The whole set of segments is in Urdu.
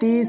30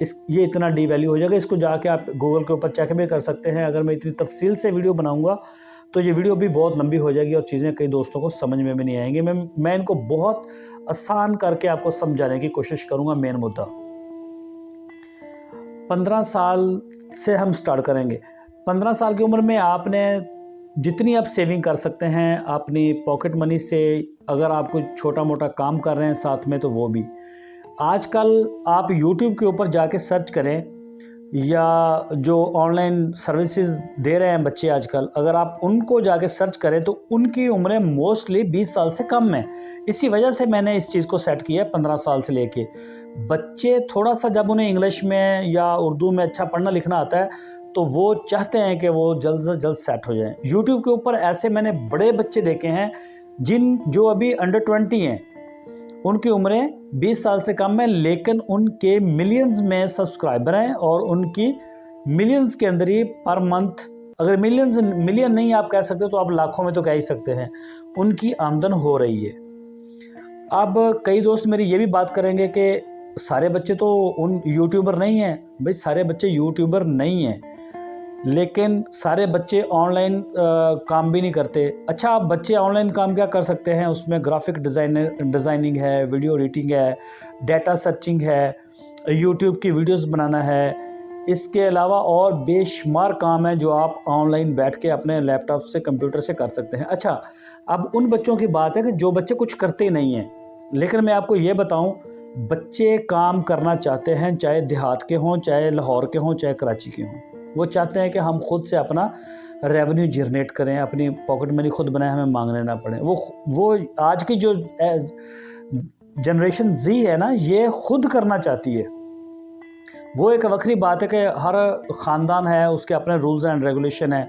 یہ اتنا ڈی ویلیو ہو جائے گا. اس کو جا کے آپ گوگل کے اوپر چیک بھی کر سکتے ہیں. اگر میں اتنی تفصیل سے ویڈیو بناؤں گا تو یہ ویڈیو بھی بہت لمبی ہو جائے گی اور چیزیں کئی دوستوں کو سمجھ میں بھی نہیں آئیں گی. میں ان کو بہت آسان کر کے آپ کو سمجھانے کی کوشش کروں گا. مین مدعا 15 سال سے ہم سٹارٹ کریں گے. 15 سال کی عمر میں آپ نے جتنی آپ سیونگ کر سکتے ہیں اپنی پاکٹ منی سے، اگر آپ کوئی چھوٹا موٹا کام کر رہے ہیں ساتھ میں تو وہ بھی. آج کل آپ یوٹیوب کے اوپر جا کے سرچ کریں یا جو آن لائن سروسز دے رہے ہیں بچے آج کل، اگر آپ ان کو جا کے سرچ کریں تو ان کی عمریں موسٹلی 20 سال سے کم ہیں. اسی وجہ سے میں نے اس چیز کو سیٹ کیا ہے 15 سال سے لے کے. بچے تھوڑا سا جب انہیں انگلش میں یا اردو میں اچھا پڑھنا لکھنا آتا ہے تو وہ چاہتے ہیں کہ وہ جلد سے جلد سیٹ ہو جائیں. یوٹیوب کے اوپر ایسے میں نے بڑے بچے دیکھے ہیں جو ابھی انڈر 20 ہیں، ان کی عمریں 20 سال سے کم ہیں، لیکن ان کے ملینز میں سبسکرائبر ہیں اور ان کی ملینز کے اندر ہی پر منتھ، اگر ملین نہیں آپ کہہ سکتے تو آپ لاکھوں میں تو کہہ ہی سکتے ہیں، ان کی آمدن ہو رہی ہے. اب کئی دوست میری یہ بھی بات کریں گے کہ سارے بچے تو ان یوٹیوبر نہیں ہیں. بھئی سارے بچے یوٹیوبر نہیں ہیں، لیکن سارے بچے آن لائن کام بھی نہیں کرتے. اچھا، آپ بچے آن لائن کام کیا کر سکتے ہیں؟ اس میں گرافک ڈیزائننگ ہے، ویڈیو ایڈیٹنگ ہے، ڈیٹا سرچنگ ہے، یوٹیوب کی ویڈیوز بنانا ہے. اس کے علاوہ اور بے شمار کام ہیں جو آپ آن لائن بیٹھ کے اپنے لیپ ٹاپ سے، کمپیوٹر سے کر سکتے ہیں. اچھا، اب ان بچوں کی بات ہے کہ جو بچے کچھ کرتے نہیں ہیں. لیکن میں آپ کو یہ بتاؤں، بچے کام کرنا چاہتے ہیں، چاہے دیہات کے ہوں، چاہے لاہور کے ہوں، چاہے کراچی کے ہوں. وہ چاہتے ہیں کہ ہم خود سے اپنا ریونیو جنریٹ کریں، اپنی پاکٹ منی خود بنائیں، ہمیں مانگنے نہ پڑیں. وہ آج کی جو جنریشن زی ہے نا، یہ خود کرنا چاہتی ہے. وہ ایک وکری بات ہے کہ ہر خاندان ہے، اس کے اپنے رولز اینڈ ریگولیشن ہیں.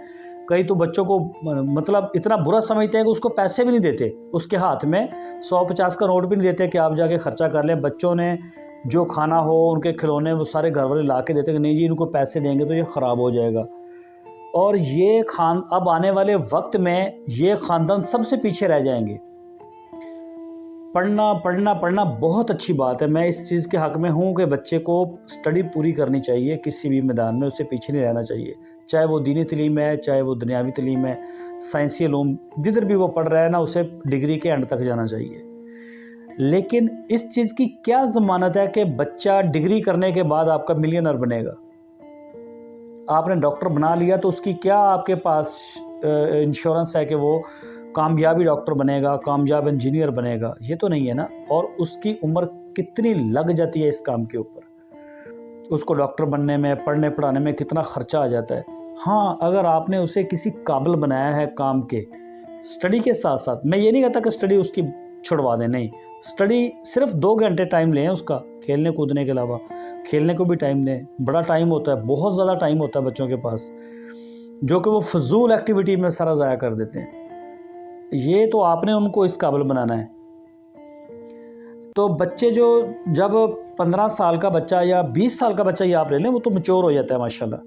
کئی تو بچوں کو مطلب اتنا برا سمجھتے ہیں کہ اس کو پیسے بھی نہیں دیتے، اس کے ہاتھ میں 100-50 کا نوٹ بھی نہیں دیتے کہ آپ جا کے خرچہ کر لیں. بچوں نے جو کھانا ہو، ان کے کھلونے، وہ سارے گھر والے لا کے دیتے کہ نہیں جی ان کو پیسے دیں گے تو یہ خراب ہو جائے گا. اور یہ اب آنے والے وقت میں یہ خاندان سب سے پیچھے رہ جائیں گے. پڑھنا بہت اچھی بات ہے. میں اس چیز کے حق میں ہوں کہ بچے کو سٹڈی پوری کرنی چاہیے، کسی بھی میدان میں اسے پیچھے نہیں رہنا چاہیے، چاہے وہ دینی تعلیم ہے، چاہے وہ دنیاوی تعلیم ہے، سائنسی علوم، جدھر بھی وہ پڑھ رہا ہے نا، اسے ڈگری کے اینڈ تک جانا چاہیے. لیکن اس چیز کی کیا ضمانت ہے کہ بچہ ڈگری کرنے کے بعد آپ کا ملینئر بنے گا؟ آپ نے ڈاکٹر بنا لیا تو اس کی کیا آپ کے پاس انشورنس ہے کہ وہ کامیابی ڈاکٹر بنے گا، کامیاب انجینئر بنے گا؟ یہ تو نہیں ہے نا. اور اس کی عمر کتنی لگ جاتی ہے اس کام کے اوپر، اس کو ڈاکٹر بننے میں، پڑھنے پڑھانے میں کتنا خرچہ آ جاتا ہے. ہاں، اگر آپ نے اسے کسی قابل بنایا ہے کام کے، سٹڈی کے ساتھ ساتھ، میں یہ نہیں کہتا کہ سٹڈی اس کی چھڑوا دیں، نہیں، سٹڈی صرف 2 گھنٹے ٹائم لیں اس کا کھیلنے کودنے کے علاوہ. کھیلنے کو بھی ٹائم دیں، بڑا ٹائم ہوتا ہے، بہت زیادہ ٹائم ہوتا ہے بچوں کے پاس، جو کہ وہ فضول ایکٹیویٹی میں سارا ضائع کر دیتے ہیں. یہ تو آپ نے ان کو اس قابل بنانا ہے. تو بچے جب 15 سال کا بچہ یا 20 سال کا بچہ یہ آپ لے لیں، وہ تو میچور ہو جاتا ہے ماشاءاللہ.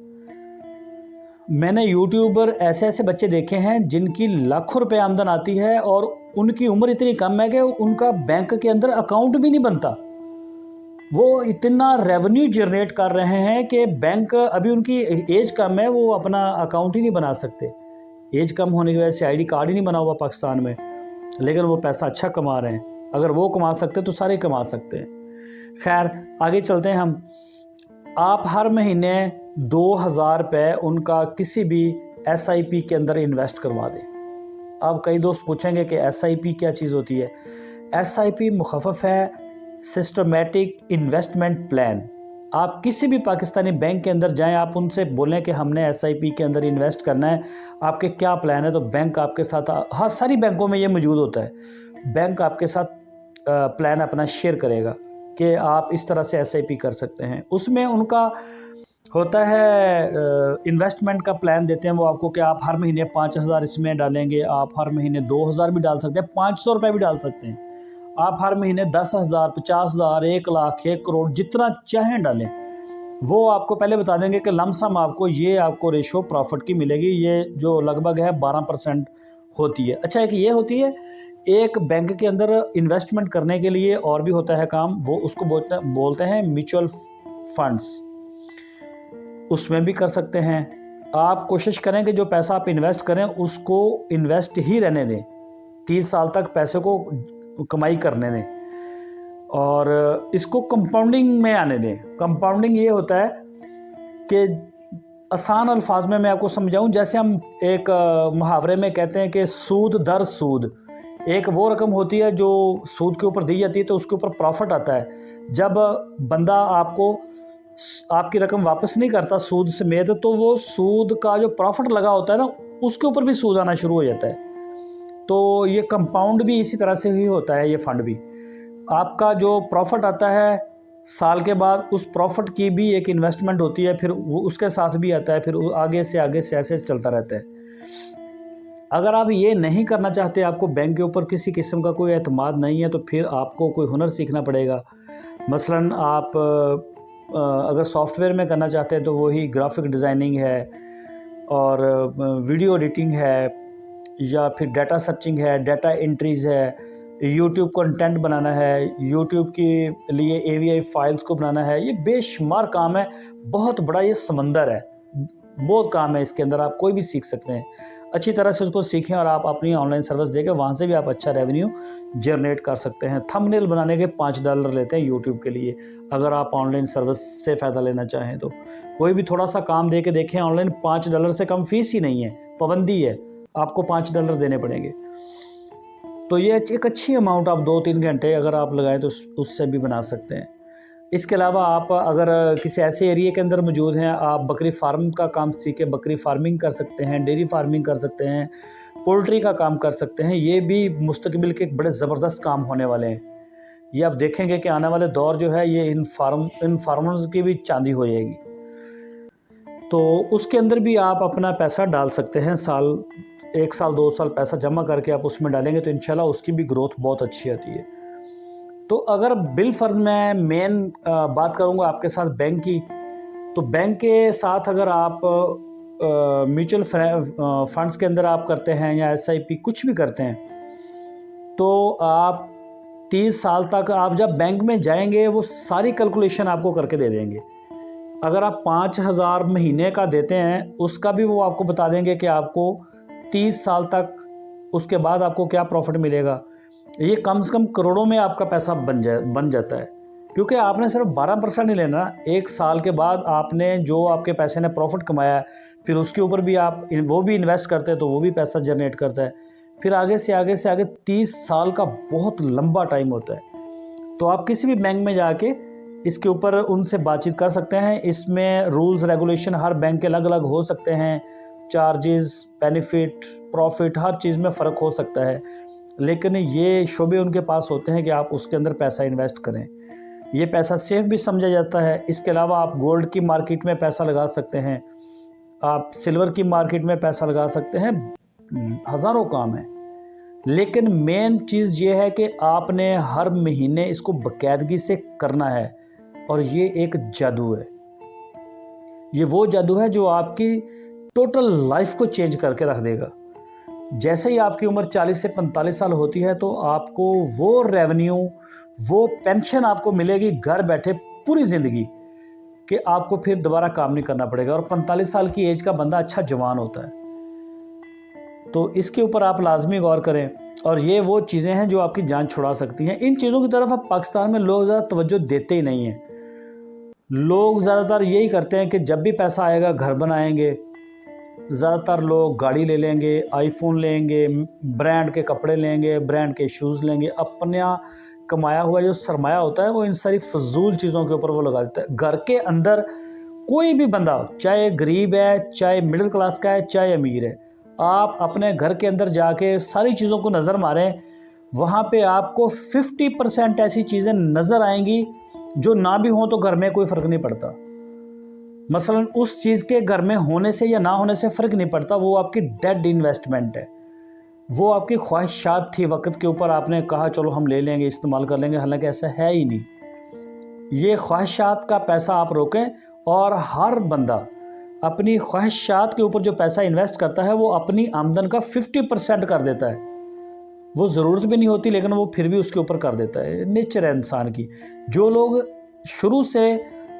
میں نے یوٹیوبر ایسے بچے دیکھے ہیں جن کی لاکھوں روپے آمدن آتی ہے اور ان کی عمر اتنی کم ہے کہ ان کا بینک کے اندر اکاؤنٹ بھی نہیں بنتا. وہ اتنا ریونیو جنریٹ کر رہے ہیں کہ بینک، ابھی ان کی ایج کم ہے، وہ اپنا اکاؤنٹ ہی نہیں بنا سکتے. ایج کم ہونے کی وجہ سے آئی ڈی کارڈ ہی نہیں بنا ہوا پاکستان میں، لیکن وہ پیسہ اچھا کما رہے ہیں. اگر وہ کما سکتے تو سارے کما سکتے ہیں. خیر، آگے چلتے ہیں ہم. آپ ہر مہینے 2000 روپے ان کا کسی بھی ایس آئی پی کے اندر انویسٹ کروا دیں. اب کئی دوست پوچھیں گے کہ ایس آئی پی کیا چیز ہوتی ہے؟ ایس آئی پی مخفف ہے سسٹمیٹک انویسٹمنٹ پلان. آپ کسی بھی پاکستانی بینک کے اندر جائیں، آپ ان سے بولیں کہ ہم نے ایس آئی پی کے اندر انویسٹ کرنا ہے، آپ کے کیا پلان ہے؟ تو بینک آپ کے ساتھ، ہاں ساری بینکوں میں یہ موجود ہوتا ہے، بینک آپ کے ساتھ پلان اپنا شیئر کرے گا کہ آپ اس طرح سے ایس آئی پی کر سکتے ہیں. اس میں ان کا ہوتا ہے انویسٹمنٹ کا پلان دیتے ہیں وہ آپ کو کہ آپ ہر مہینے 5000 اس میں ڈالیں گے، آپ ہر مہینے 2000 بھی ڈال سکتے ہیں، 500 روپے بھی ڈال سکتے ہیں، آپ ہر مہینے 10,000 50,000 1 لاکھ 1 کروڑ جتنا چاہیں ڈالیں. وہ آپ کو پہلے بتا دیں گے کہ لم سم آپ کو یہ آپ کو ریشو پروفٹ کی ملے گی، یہ جو لگ بھگ ہے 12% ہوتی ہے. اچھا، ایک یہ ہوتی ہے، ایک بینک کے اندر انویسٹمنٹ کرنے کے لیے اور بھی ہوتا ہے کام، وہ اس کو بولتے ہیں میوچل فنڈس، اس میں بھی کر سکتے ہیں۔ آپ کوشش کریں کہ جو پیسہ آپ انویسٹ کریں اس کو انویسٹ ہی رہنے دیں، 30 سال تک پیسے کو کمائی کرنے دیں، اور اس کو کمپاؤنڈنگ میں آنے دیں۔ کمپاؤنڈنگ یہ ہوتا ہے کہ آسان الفاظ میں آپ کو سمجھاؤں، جیسے ہم ایک محاورے میں کہتے ہیں کہ سود در سود، ایک وہ رقم ہوتی ہے جو سود کے اوپر دی جاتی ہے تو اس کے اوپر پروفٹ آتا ہے۔ جب بندہ آپ کی رقم واپس نہیں کرتا سود سمیت، تو وہ سود کا جو پروفٹ لگا ہوتا ہے نا، اس کے اوپر بھی سود آنا شروع ہو جاتا ہے۔ تو یہ کمپاؤنڈ بھی اسی طرح سے ہی ہوتا ہے، یہ فنڈ بھی آپ کا جو پروفٹ آتا ہے سال کے بعد، اس پروفٹ کی بھی ایک انویسٹمنٹ ہوتی ہے، پھر وہ اس کے ساتھ بھی آتا ہے، پھر آگے سے ایسے چلتا رہتا ہے۔ اگر آپ یہ نہیں کرنا چاہتے، آپ کو بینک کے اوپر کسی قسم کا کوئی اعتماد نہیں ہے، تو پھر آپ کو کوئی ہنر سیکھنا پڑے گا۔ مثلاً آپ اگر سافٹ ویئر میں کرنا چاہتے ہیں تو وہی گرافک ڈیزائننگ ہے، اور ویڈیو ایڈیٹنگ ہے، یا پھر ڈیٹا سرچنگ ہے، ڈیٹا انٹریز ہے، یوٹیوب کنٹینٹ بنانا ہے، یوٹیوب کے لیے AVI فائلز کو بنانا ہے۔ یہ بے شمار کام ہے، بہت بڑا یہ سمندر ہے، بہت کام ہے اس کے اندر۔ آپ کوئی بھی سیکھ سکتے ہیں، اچھی طرح سے اس کو سیکھیں، اور آپ اپنی آن لائن سروس دے کے وہاں سے بھی آپ اچھا ریونیو جنریٹ کر سکتے ہیں۔ تھم نیل بنانے کے $5 لیتے ہیں یوٹیوب کے لیے، اگر آپ آن لائن سروس سے فائدہ لینا چاہیں تو کوئی بھی تھوڑا سا کام دے کے دیکھیں آن لائن، $5 سے کم فیس ہی نہیں ہے، پابندی ہے، آپ کو $5 دینے پڑیں گے۔ تو یہ ایک اچھی اماؤنٹ آپ 2-3 گھنٹے اگر آپ لگائیں تو اس سے بھی بنا سکتے ہیں۔ اس کے علاوہ آپ اگر کسی ایسے ایریے کے اندر موجود ہیں، آپ بکری فارم کا کام سیکھیں، بکری فارمنگ کر سکتے ہیں، ڈیری فارمنگ کر سکتے ہیں، پولٹری کا کام کر سکتے ہیں۔ یہ بھی مستقبل کے بڑے زبردست کام ہونے والے ہیں۔ یہ آپ دیکھیں گے کہ آنے والے دور جو ہے یہ ان فارمرز کی بھی چاندی ہو جائے گی۔ تو اس کے اندر بھی آپ اپنا پیسہ ڈال سکتے ہیں، 1 سال 2 سال پیسہ جمع کر کے آپ اس میں ڈالیں گے تو انشاءاللہ اس کی بھی گروتھ بہت اچھی آتی ہے۔ تو اگر بالفرض میں مین بات کروں گا آپ کے ساتھ بینک کی، تو بینک کے ساتھ اگر آپ میوچل فنڈز کے اندر آپ کرتے ہیں یا SIP کچھ بھی کرتے ہیں، تو آپ 30 سال تک آپ جب بینک میں جائیں گے وہ ساری کیلکولیشن آپ کو کر کے دے دیں گے۔ اگر آپ 5,000 مہینے کا دیتے ہیں، اس کا بھی وہ آپ کو بتا دیں گے کہ آپ کو 30 سال تک اس کے بعد آپ کو کیا پروفٹ ملے گا۔ یہ کم سے کم کروڑوں میں آپ کا پیسہ بن جاتا ہے، کیونکہ آپ نے صرف 12% نہیں لینا۔ 1 سال کے بعد آپ نے جو آپ کے پیسے نے پروفٹ کمایا ہے، پھر اس کے اوپر بھی آپ وہ بھی انویسٹ کرتے ہیں تو وہ بھی پیسہ جنریٹ کرتا ہے، پھر آگے سے آگے 30 سال کا بہت لمبا ٹائم ہوتا ہے۔ تو آپ کسی بھی بینک میں جا کے اس کے اوپر ان سے بات چیت کر سکتے ہیں۔ اس میں رولز ریگولیشن ہر بینک کے الگ الگ ہو سکتے ہیں، چارجز، بینیفٹ، پروفٹ، ہر چیز میں فرق ہو سکتا ہے، لیکن یہ شعبے ان کے پاس ہوتے ہیں کہ آپ اس کے اندر پیسہ انویسٹ کریں۔ یہ پیسہ سیف بھی سمجھا جاتا ہے۔ اس کے علاوہ آپ گولڈ کی مارکیٹ میں پیسہ لگا سکتے ہیں، آپ سلور کی مارکیٹ میں پیسہ لگا سکتے ہیں، ہزاروں کام ہیں۔ لیکن مین چیز یہ ہے کہ آپ نے ہر مہینے اس کو باقاعدگی سے کرنا ہے، اور یہ ایک جادو ہے۔ یہ وہ جادو ہے جو آپ کی ٹوٹل لائف کو چینج کر کے رکھ دے گا۔ جیسے ہی آپ کی عمر 40 سے 45 سال ہوتی ہے تو آپ کو وہ ریونیو، وہ پینشن آپ کو ملے گی گھر بیٹھے پوری زندگی، کہ آپ کو پھر دوبارہ کام نہیں کرنا پڑے گا۔ اور 45 سال کی ایج کا بندہ اچھا جوان ہوتا ہے۔ تو اس کے اوپر آپ لازمی غور کریں، اور یہ وہ چیزیں ہیں جو آپ کی جان چھڑا سکتی ہیں۔ ان چیزوں کی طرف اب پاکستان میں لوگ زیادہ توجہ دیتے ہی نہیں ہیں۔ لوگ زیادہ تر یہی کرتے ہیں کہ جب بھی پیسہ آئے گا گھر بنائیں گے، زیادہ تر لوگ گاڑی لے لیں گے، آئی فون لیں گے، برانڈ کے کپڑے لیں گے، برانڈ کے شوز لیں گے۔ اپنا کمایا ہوا جو سرمایہ ہوتا ہے وہ ان ساری فضول چیزوں کے اوپر وہ لگا دیتا ہے۔ گھر کے اندر کوئی بھی بندہ، چاہے غریب ہے، چاہے مڈل کلاس کا ہے، چاہے امیر ہے، آپ اپنے گھر کے اندر جا کے ساری چیزوں کو نظر ماریں، وہاں پہ آپ کو 50% ایسی چیزیں نظر آئیں گی جو نہ بھی ہوں تو گھر میں کوئی فرق نہیں پڑتا۔ مثلا اس چیز کے گھر میں ہونے سے یا نہ ہونے سے فرق نہیں پڑتا، وہ آپ کی ڈیڈ انویسٹمنٹ ہے، وہ آپ کی خواہشات تھی وقت کے اوپر، آپ نے کہا چلو ہم لے لیں گے، استعمال کر لیں گے، حالانکہ ایسا ہے ہی نہیں۔ یہ خواہشات کا پیسہ آپ روکیں، اور ہر بندہ اپنی خواہشات کے اوپر جو پیسہ انویسٹ کرتا ہے وہ اپنی آمدن کا 50% کر دیتا ہے۔ وہ ضرورت بھی نہیں ہوتی، لیکن وہ پھر بھی اس کے اوپر کر دیتا ہے، نیچر ہے انسان کی۔ جو لوگ شروع سے